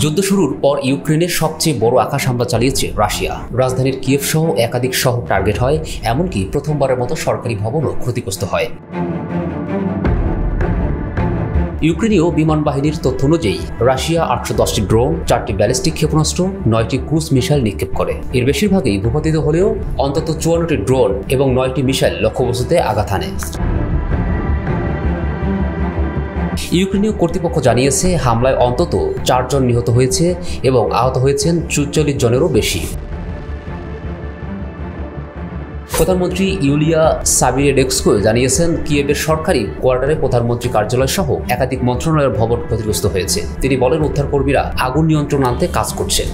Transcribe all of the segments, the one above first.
যুদ্ধ শুরুর পর ইউক্রেনের সবচেয়ে বড় আকাশ হামলা চালিয়েছে রাশিয়া। রাজধানীর কিয়েভ সহ একাধিক শহর টার্গেট হয়, এমনকি প্রথমবারের মতো সরকারি ভবনও ক্ষতিগ্রস্ত হয়। ইউক্রেনীয় বিমান বাহিনীর তথ্য অনুযায়ী রাশিয়া 810টি ড্রোন, 4টি ব্যালিস্টিক ক্ষেপণাস্ত্র, 9টি ক্রুজ মিসাইল নিক্ষেপ করে। এর বেশিরভাগই ভূপাতিত হলেও অন্তত 54টি ড্রোন এবং 9টি মিসাইল লক্ষ্যবস্তুতে আঘাত হানে। ইউক্রেনীয় কর্তৃপক্ষ জানিয়েছে হামলায় অন্তত 4 জন নিহত হয়েছে এবং আহত হয়েছেন 44 জনেরও বেশি। প্রধানমন্ত্রী ইউলিয়া সাবিরেডস্কো জানিয়েছেন কিয়েভের সরকারি কোয়ার্টারে প্রধানমন্ত্রী কার্যালয় সহ একাধিক মন্ত্রণালয়ের ভবন ক্ষতিগ্রস্ত হয়েছে। তিনি বলেন উদ্ধারকর্মীরা আগুন নিয়ন্ত্রণ আনতে কাজ করছেন।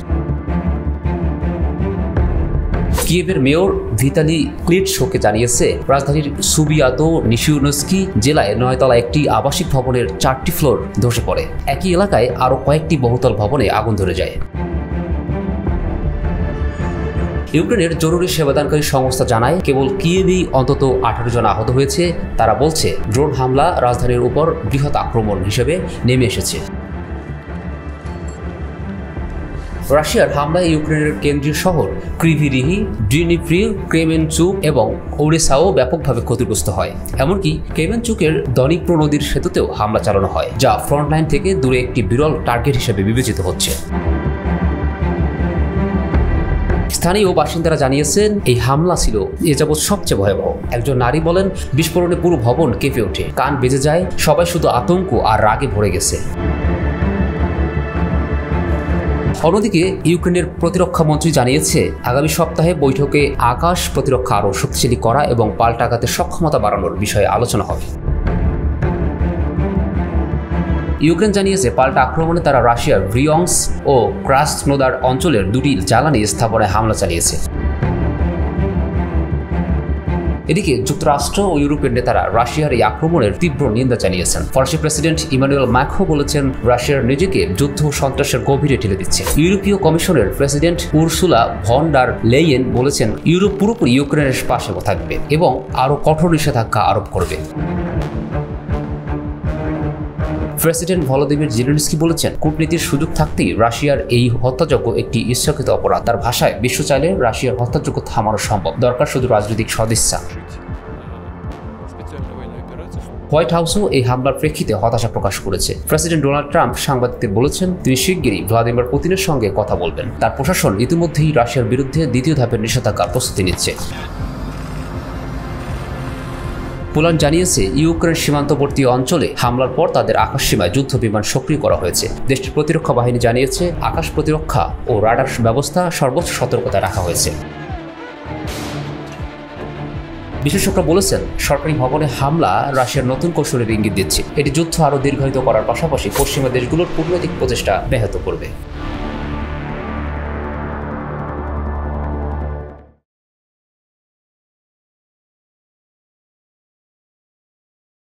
কিয়েভের মেয়র ভিতালি ক্লিটশোকে জানিয়েছে রাজধানীর সুবিয়াতো নিশিউনস্কি জেলায় 9 তলা একটি আবাসিক ভবনের 4টি ফ্লোর ধসে পড়ে। একই এলাকায় আরও কয়েকটি বহুতল ভবনে আগুন ধরে যায়। ইউক্রেনের জরুরি সেবাদানকারী সংস্থা জানায় কেবল কিয়েভেই অন্তত 18 জন আহত হয়েছে। তারা বলছে ড্রোন হামলা রাজধানীর উপর বৃহৎ আক্রমণ হিসেবে নেমে এসেছে। রাশিয়ার হামলায় ইউক্রেনের কেন্দ্রীয় শহর ক্রিভি রিহি, ডিনিপ্রিউ, ক্রেমেনচুক এবং ওডেসাও ব্যাপকভাবে ক্ষতিগ্রস্ত হয়। এমনকি ক্রেমেনচুকের দনিপ্রো নদীর সেতুতেও হামলা চালানো হয়, যা ফ্রন্টলাইন থেকে দূরে একটি বিরল টার্গেট হিসেবে বিবেচিত হচ্ছে। স্থানীয় বাসিন্দারা জানিয়েছেন এই হামলা ছিল এ যাবৎ সবচেয়ে ভয়াবহ। একজন নারী বলেন বিস্ফোরণে পুরো ভবন কেঁপে ওঠে, কান বেজে যায়, সবাই শুধু আতঙ্ক আর রাগে ভরে গেছে। অন্যদিকে ইউক্রেনের প্রতিরক্ষা মন্ত্রী জানিয়েছে আগামী সপ্তাহে বৈঠকে আকাশ প্রতিরক্ষা আরও শক্তিশালী করা এবং পাল্টা আঘাতের সক্ষমতা বাড়ানোর বিষয়ে আলোচনা হবে। ইউক্রেন জানিয়েছে পাল্টা আক্রমণে তারা রাশিয়ার ব্রিয়ংস ও ক্রাসনোদার অঞ্চলের 2টি জ্বালানি স্থাপনায় হামলা চালিয়েছে। এদিকে যুক্তরাষ্ট্র ও ইউরোপের নেতারা রাশিয়ার এই আক্রমণের তীব্র নিন্দা জানিয়েছেন। ফরাসি প্রেসিডেন্ট ইমানুয়েল ম্যাক্রো বলেছেন রাশিয়ার নিজেকে যুদ্ধ ও সন্ত্রাসের গভীরে ঠেলে দিচ্ছে। ইউরোপীয় কমিশনের president Ursula von der Leyen বলেছেন ইউরোপ পুরোপুরি ইউক্রেনের পাশে থাকবে এবং আরও কঠোর নিষেধাজ্ঞা আরোপ করবে। প্রেসিডেন্ট ভলোদিমির জেলেনস্কি বলেছেন কূটনীতির সুযোগ থাকতেই রাশিয়ার এই হত্যাযজ্ঞ একটি ইচ্ছাকৃত অপরাধ। তার ভাষায় বিশ্ব চাইলে রাশিয়ার হত্যাযজ্ঞ থামানো সম্ভব, দরকার শুধু রাজনৈতিক সদিচ্ছা। হোয়াইট হাউসও এই হামলার প্রেক্ষিতে হতাশা প্রকাশ করেছে। প্রেসিডেন্ট ডোনাল্ড ট্রাম্প সাংবাদিকদের বলেছেন তিনি শিগগিরই ভ্লাদিমির পুতিনের সঙ্গে কথা বলবেন। তার প্রশাসন ইতিমধ্যেই রাশিয়ার বিরুদ্ধে দ্বিতীয় ধাপের নিষেধাজ্ঞার প্রস্তুতি নিচ্ছে। পোল্যান্ড জানিয়েছে ইউক্রেন সীমান্তবর্তী অঞ্চলে হামলার পর তাদের আকাশসীমায় যুদ্ধ বিমান সক্রিয় করা হয়েছে। দেশটির প্রতিরক্ষা বাহিনী জানিয়েছে আকাশ প্রতিরক্ষা ও রাডার ব্যবস্থা সর্বোচ্চ সতর্কতায় রাখা হয়েছে। বিশেষজ্ঞরা বলেছেন সরকারি ভবনে হামলা রাশিয়ার নতুন কৌশলের ইঙ্গিত দিচ্ছে। এটি যুদ্ধ আরও দীর্ঘায়িত করার পাশাপাশি পশ্চিমা দেশগুলোর কূটনৈতিক প্রচেষ্টা ব্যাহত করবে।